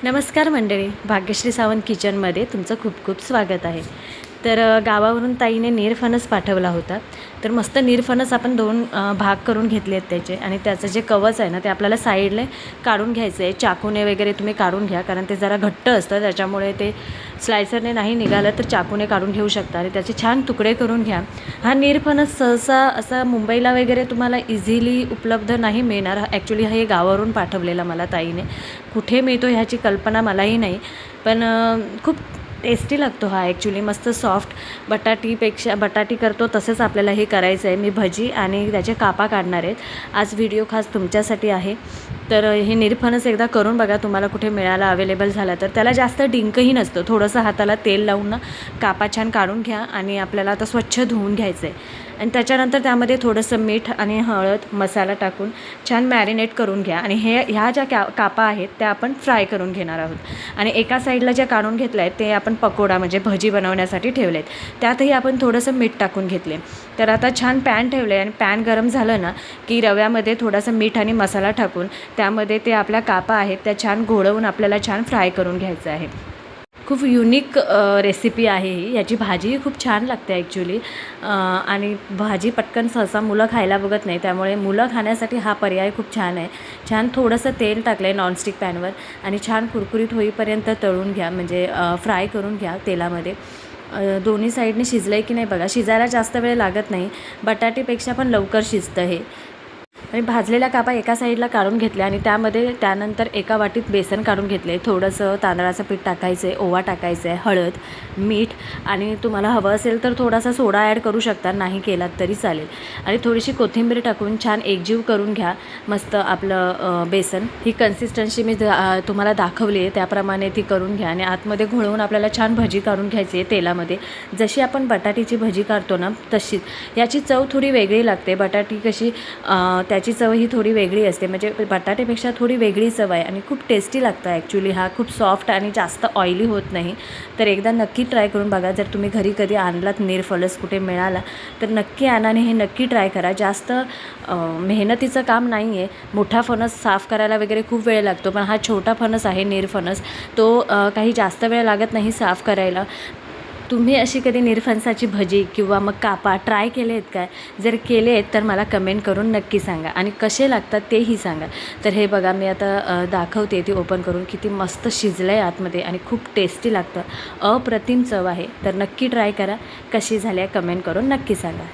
नमस्कार मंडळी, भाग्यश्री सावंत किचनमध्ये तुमचं खूप खूप स्वागत आहे. तर गावावरून ताईने निरफणस पाठवला होता. तर मस्त निरफणस आपण दोन भाग करून घेतले आहेत त्याचे, आणि त्याचं जे कवच आहे ना ते आपल्याला साईडला काढून घ्यायचं आहे. चाकूने वगैरे तुम्ही काढून घ्या, कारण ते जरा घट्ट असतं, त्याच्यामुळे ते स्लायसरने नाही निघालं तर चाकूने काढून घेऊ शकता आणि त्याचे छान तुकडे करून घ्या. हा निरफणस सहसा असा मुंबईला वगैरे तुम्हाला इझिली उपलब्ध नाही मिळणार. ॲक्च्युली हे गावावरून पाठवलेला मला ताईने. कुठे मिळतो ह्याची कल्पना मलाही नाही, पण खूप टेस्टी लागतो हा. ॲक्च्युली मस्त सॉफ्ट, बटाटी करतो तसंच आपल्याला हे करायचं आहे. मी भजी आणि त्याचे कापा काढणार आहेत. आज व्हिडिओ खास तुमच्यासाठी आहे. तर हे निरफणस एकदा करून बघा, तुम्हाला कुठे मिळाला अवेलेबल झाला तर. त्याला जास्त डिंकही नसतं. थोडंसं हाताला तेल लावून ना कापा छान काढून घ्या आणि आपल्याला आता स्वच्छ धुवून घ्यायचं आहे. आणि त्याच्यानंतर त्यामध्ये थोडंसं मीठ आणि हळद मसाला टाकून छान मॅरिनेट करून घ्या. आणि ह्या ज्या कापा आहेत त्या आपण फ्राय करून घेणार आहोत. आणि एका साईडला ज्या काढून घेतल्या आहेत ते आपण पकोडा म्हणजे भजी बनवण्यासाठी ठेवले आहेत. त्यातही आपण थोडंसं मीठ टाकून घेतले. तर आता छान पॅन ठेवलं आहे आणि पॅन गरम झालं ना की रव्यामध्ये थोडंसं मीठ आणि मसाला टाकून त्यामध्ये ते आपल्या कापा आहेत त्या छान घोळवून आपल्याला छान फ्राय करून घ्यायचं आहे. खूप युनिक रेसिपी आहे ही. याची भाजीही खूप छान लागते ॲक्च्युली. आणि भाजी पटकन सहसा मुलं खायला बघत नाही, त्यामुळे मुलं खाण्यासाठी हा पर्याय खूप छान आहे. छान थोडंसं तेल टाकलं आहे नॉनस्टिक पॅनवर आणि छान कुरकुरीत होईपर्यंत तळून घ्या, म्हणजे फ्राय करून घ्या तेलामध्ये. दोन्ही साईडने शिजलं आहे की नाही बघा. शिजायला जास्त वेळ लागत नाही, बटाटेपेक्षा पण लवकर शिजतं हे. आणि भाजलेल्या कापा एका साईडला काढून घेतल्या आणि त्यानंतर एका वाटीत बेसन काढून घेतले. थोडंसं तांदळाचं पीठ टाकायचं आहे, ओवा टाकायचं आहे, हळद, मीठ, आणि तुम्हाला हवं असेल तर थोडासा सोडा ॲड करू शकता, नाही केलात तरी चालेल. आणि थोडीशी कोथिंबीर टाकून छान एकजीव करून घ्या मस्त आपलं बेसन. ही कन्सिस्टन्सी मी तुम्हाला दाखवली आहे त्याप्रमाणे ती करून घ्या आणि आतमध्ये घोळवून आपल्याला छान भजी काढून घ्यायची आहे तेलामध्ये. जशी आपण बटाट्याची भजी काढतो ना तशीच. याची चव थोडी वेगळी लागते. बटाटी कशी त्याची चव ही थोडी वेगळी असते, म्हणजे बटाट्यापेक्षा थोडी वेगळी चव आहे आणि खूप टेस्टी लागतं ॲक्च्युली. हा खूप सॉफ्ट आणि जास्त ऑइली होत नाही. तर एकदा नक्की ट्राय करून बघा. जर तुम्ही घरी कधी आणलात निरफणस कुठे मिळाला तर नक्की आणा आणि हे नक्की ट्राय करा. जास्त मेहनतीचं काम नाही आहे. मोठा फणस साफ करायला वगैरे खूप वेळ लागतो, पण हा छोटा फणस आहे निरफणस, तो काही जास्त वेळ लागत नाही साफ करायला. तुम्ही अशी कधी निरफणसाची भजी किंवा मग कापा ट्राय केले आहेत काय? जर केले आहेत तर मला कमेंट करून नक्की सांगा आणि कसे लागतात तेही सांगा. तर हे बघा मी आता दाखवते ती ओपन करून. किती मस्त शिजलं आहे आतमध्ये आणि खूप टेस्टी लागतं. अप्रतिम चव आहे. तर नक्की ट्राय करा. कशी झाली आहे कमेंट करून नक्की सांगा.